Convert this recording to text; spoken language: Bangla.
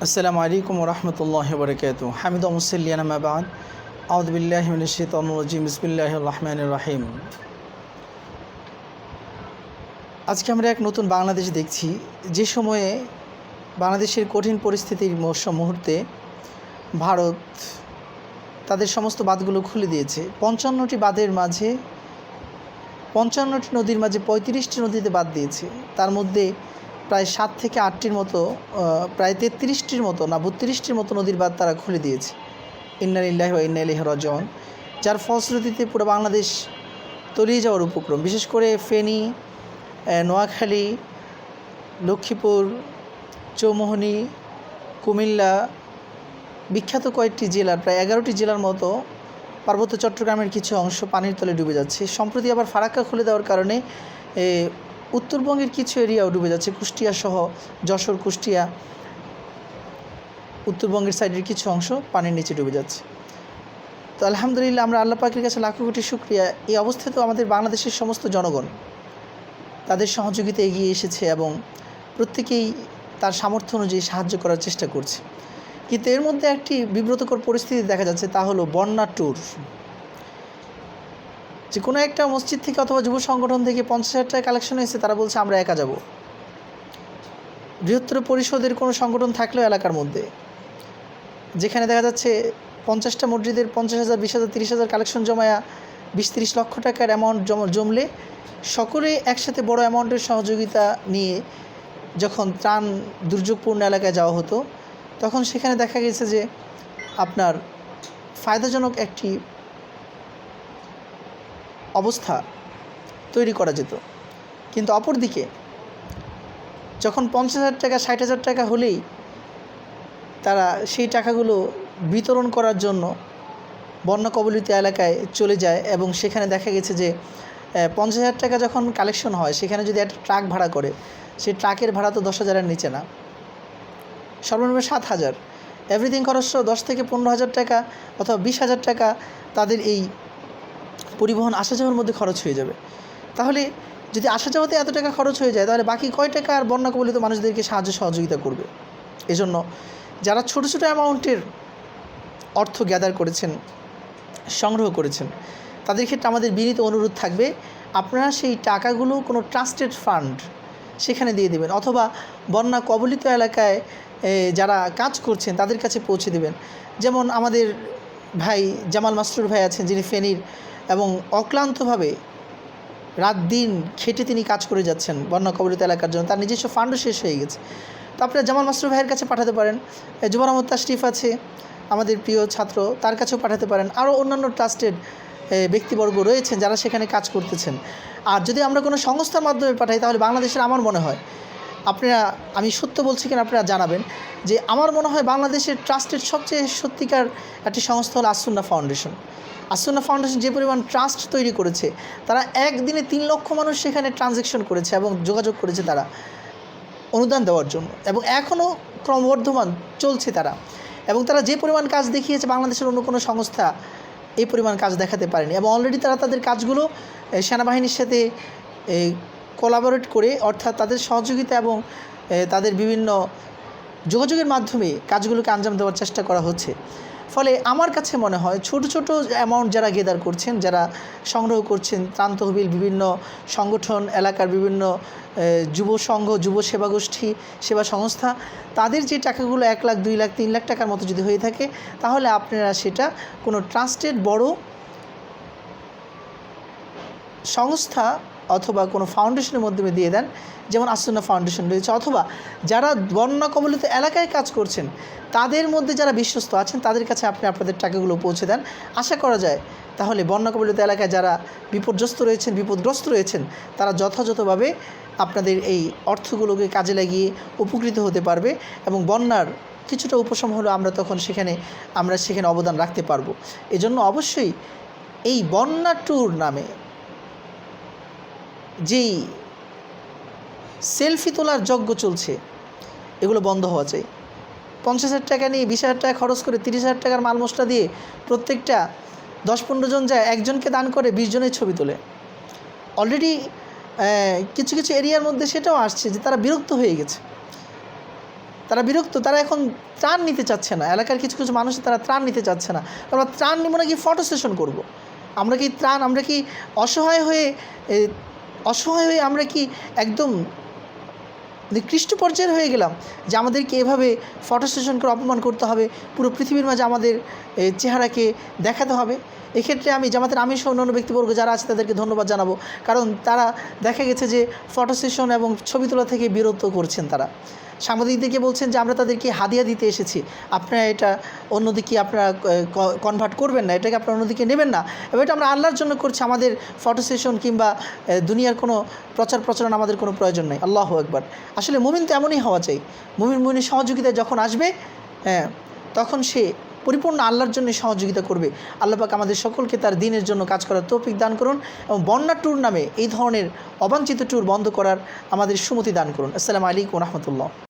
আসসালামু আলাইকুম ওয়া রাহমাতুল্লাহি ওয়া বারাকাতুহু হামিদু ওয়া মুসাল্লিয়ান আম্মা বা'দ আউযু বিল্লাহি মিনাশ শাইতানির রাজিম বিসমিল্লাহির রহমানির রহিম। আজকে আমরা এক নতুন বাংলাদেশ দেখছি, যে সময়ে বাংলাদেশের কঠিন পরিস্থিতির মুহূর্তে ভারত তাদের সমস্ত বাঁধগুলো খুলে দিয়েছে। ৫৫টি বাঁধের মাঝে ৫৫টি নদীর মাঝে ৩৫টি নদীতে বাঁধ দিয়েছে। তার মধ্যে প্রায় ৭ থেকে ৮টির মতো প্রায় ৩৩টির মতো না ৩২টির মতো নদীর বাঁধ তারা খুলে দিয়েছে। ইন্না লিল্লাহি ওয়া ইন্না ইলাইহি রাজিউন। যার ফলশ্রুতিতে পুরো বাংলাদেশ তলিয়ে যাওয়ার উপক্রম। বিশেষ করে ফেনী, নোয়াখালী, লক্ষ্মীপুর, চৌমোহনী, কুমিল্লা, বিখ্যাত কয়েকটি জেলার প্রায় ১১টি জেলার মতো পার্বত্য চট্টগ্রামের কিছু অংশ পানির তলে ডুবে যাচ্ছে। সম্প্রতি আবার ফারাক্কা খুলে দেওয়ার কারণে উত্তরবঙ্গের কিছু এরিয়াও ডুবে যাচ্ছে। কুষ্টিয়া সহ যশোর, কুষ্টিয়া, উত্তরবঙ্গের সাইডের কিছু অংশ পানির নিচে ডুবে যাচ্ছে। তো আলহামদুলিল্লাহ, আমরা আল্লাহ পাকের কাছে লাখো কোটি শুকরিয়া। এই অবস্থাতেও আমাদের বাংলাদেশের সমস্ত জনগণ তাদের সহযোগিতা এগিয়ে এসেছে এবং প্রত্যেকেই তার সামর্থ্য অনুযায়ী সাহায্য করার চেষ্টা করছে। কিন্তু এর মধ্যে একটি বিব্রতকর পরিস্থিতি দেখা যাচ্ছে, তা হলো বন্যা ট্যুর। যে কোনো একটা মসজিদ থেকে অথবা যুব সংগঠন থেকে ৫০,০০০ টাকা কালেকশন হয়েছে, তারা বলছে আমরা একা যাব। বৃহত্তর পরিষদের কোনো সংগঠন থাকলেও এলাকার মধ্যে, যেখানে দেখা যাচ্ছে ৫০টা মসজিদের ৫০,০০০, ২০,০০০, ৩০,০০০ কালেকশন জমায়া ২০-৩০ লক্ষ টাকার অ্যামাউন্ট জমলে সকলেই একসাথে বড় অ্যামাউন্টের সহযোগিতা নিয়ে যখন ত্রাণ দুর্যোগপূর্ণ এলাকায় যাওয়া হতো, তখন সেখানে দেখা গেছে যে আপনার ফায়দাজনক একটি অবস্থা তৈরি করা যেত। কিন্তু অপরদিকে যখন ৫০,০০০ টাকা, ৬০,০০০ টাকা হলেই তারা সেই টাকাগুলো বিতরণ করার জন্য বন্যা কবলিত এলাকায় চলে যায় এবং সেখানে দেখা গেছে যে ৫০,০০০ টাকা যখন কালেকশন হয়, সেখানে যদি একটা ট্রাক ভাড়া করে, সেই ট্রাকের ভাড়া তো ১০,০০০-এর নিচে না, সর্বনিম্ন ৭,০০০। এভরিথিং খরচ ১০ থেকে ১৫,০০০ টাকা অথবা ২০,০০০ টাকা তাদের এই পরিবহন আসা যাওয়ার মধ্যে খরচ হয়ে যাবে। তাহলে যদি আসা যাওয়াতে এত টাকা খরচ হয়ে যায়, তাহলে বাকি কয় টাকা আর বন্যা কবলিত মানুষদেরকে সাহায্য সহযোগিতা করবে? এজন্য যারা ছোটো ছোটো অ্যামাউন্টের অর্থ গ্যাদার করেছেন, সংগ্রহ করেছেন, তাদের ক্ষেত্রে আমাদের বিনীত অনুরোধ থাকবে, আপনারা সেই টাকাগুলো কোনো ট্রাস্টেড ফান্ড সেখানে দিয়ে দেবেন, অথবা বন্যা কবলিত এলাকায় যারা কাজ করছেন তাদের কাছে পৌঁছে দেবেন। যেমন আমাদের ভাই জামাল মাসরুর ভাই আছেন, যিনি ফেনীর, এবং অক্লান্তভাবে রাত দিন খেটে তিনি কাজ করে যাচ্ছেন বন্যা কবলিত এলাকার জন্য। তার নিজস্ব ফান্ডও শেষ হয়ে গেছে। তো আপনারা জামাল মাসরুর ভাইয়ের কাছে পাঠাতে পারেন। জুবার আহমদ তাশরিফ আছে, আমাদের প্রিয় ছাত্র, তার কাছেও পাঠাতে পারেন। আরও অন্যান্য ট্রাস্টেড ব্যক্তিবর্গ রয়েছেন যারা সেখানে কাজ করতেছেন। আর যদি আমরা কোনো সংস্থার মাধ্যমে পাঠাই, তাহলে বাংলাদেশের, আমার মনে হয়, আপনারা, আমি সত্য বলছি কিনা আপনারা জানাবেন, যে আমার মনে হয় বাংলাদেশের ট্রাস্টেড সবচেয়ে সত্যিকার একটি সংস্থা হলো আসুন্নাহ ফাউন্ডেশন। আসুন্নাহ ফাউন্ডেশন যে পরিমাণ ট্রাস্ট তৈরি করেছে, তারা একদিনে ৩ লক্ষ মানুষ সেখানে ট্রানজ্যাকশন করেছে এবং যোগাযোগ করেছে তারা অনুদান দেওয়ার জন্য, এবং এখনও ক্রমবর্ধমান চলছে তারা। এবং তারা যে পরিমাণ কাজ দেখিয়েছে, বাংলাদেশের অন্য কোনো সংস্থা এই পরিমাণ কাজ দেখাতে পারেনি। এবং অলরেডি তারা তাদের কাজগুলো সেনাবাহিনীর সাথে কোলাবোরেট করে, অর্থাৎ তাদের সহযোগিতা এবং তাদের বিভিন্ন যোগাযোগের মাধ্যমে কাজগুলোকে আঞ্জাম দেওয়ার চেষ্টা করা হচ্ছে। ফলে আমার কাছে মনে হয় ছোট ছোট অ্যামাউন্ট যারা গেদার করছেন, যারা সংগ্রহ করছেন, ত্রাণ তহবিল, বিভিন্ন সংগঠন, এলাকার বিভিন্ন যুব সংঘ, যুব সেবা গোষ্ঠী, সেবা সংস্থা, তাদের যে টাকাগুলো ১ লাখ, ২ লাখ, ৩ লাখ টাকার মতো যদি হয়ে থাকে, তাহলে আপনারা সেটা কোনো ট্রাস্টেড বড় সংস্থা অথবা কোনো ফাউন্ডেশনের মাধ্যমে দিয়ে দেন, যেমন আসুন্নাহ ফাউন্ডেশন রয়েছে। অথবা যারা বন্যা কবলিত এলাকায় কাজ করছেন, তাদের মধ্যে যারা বিশ্বস্ত আছেন, তাদের কাছে আপনি আপনাদের টাকাগুলো পৌঁছে দেন। আশা করা যায় তাহলে বন্যা কবলিত এলাকায় যারা বিপদগ্রস্ত রয়েছেন, তারা যথাযথভাবে আপনাদের এই অর্থগুলোকে কাজে লাগিয়ে উপকৃত হতে পারবে এবং বন্যার কিছুটা উপশম হলেও আমরা তখন সেখানে অবদান রাখতে পারবো। এজন্য অবশ্যই এই বন্যা ট্যুর নামে যেই সেলফি তোলার যজ্ঞ চলছে, এগুলো বন্ধ হওয়া চাই। ৫০,০০০ টাকা নিয়ে ২০,০০০ টাকা খরচ করে ৩০,০০০ টাকার মাল মশলা দিয়ে প্রত্যেকটা ১০-১৫ জন যায়, একজনকে দান করে ২০ জনের ছবি তোলে। অলরেডি কিছু কিছু এরিয়ার মধ্যে সেটাও আসছে যে তারা বিরক্ত হয়ে গেছে। তারা বিরক্ত, তারা এখন ত্রাণ নিতে চাচ্ছে না। এলাকার কিছু কিছু মানুষ তারা ত্রাণ নিতে চাচ্ছে না। আমরা ত্রাণ নিব না কি ফটো সেশন করব? আমরা কি অসহায় হয়ে আমরা কি একদম নিকৃষ্ট পর্যায়ের হয়ে গেলাম যে আমাদেরকে এভাবে ফটো সেশন করে অপমান করতে হবে, পুরো পৃথিবীর মাঝে আমাদের চেহারাকে দেখাতে হবে? এক্ষেত্রে আমি জামাতের আমির সহ অন্যান্য ব্যক্তিবর্গ যারা আছে তাদেরকে ধন্যবাদ জানাবো, কারণ তারা দেখা গেছে যে ফটো সেশন এবং ছবি তোলা থেকে বিরত করছেন। তারা সাংবাদিকদেরকে বলছেন যে আমরা তাদেরকে হাদিয়া দিতে এসেছি, আপনারা এটা অন্যদিকে আপনারা কনভার্ট করবেন না, এটাকে আপনারা অন্যদিকে নেবেন না, এবং এটা আমরা আল্লাহর জন্য করছি। আমাদের ফটো সেশন কিংবা দুনিয়ার কোনো প্রচারণা আমাদের কোনো প্রয়োজন নেই। আল্লাহু আকবার। আসলে মুমিন তো এমনই হওয়া চাই। মুমিনের সহযোগিতা যখন আসবে, তখন সে পরিপূর্ণ আল্লাহর জন্য সহযোগিতা করবে। আল্লাহ পাক আমাদের সকলকে তার দ্বীনের জন্য কাজ করার তৌফিক দান করুন, এবং বন্যা ট্যুর নামে এই ধরনের অবাঞ্ছিত ট্যুর বন্ধ করার আমাদের সুমতি দান করুন। আসসালামু আলাইকুম ওয়া রাহমাতুল্লাহ।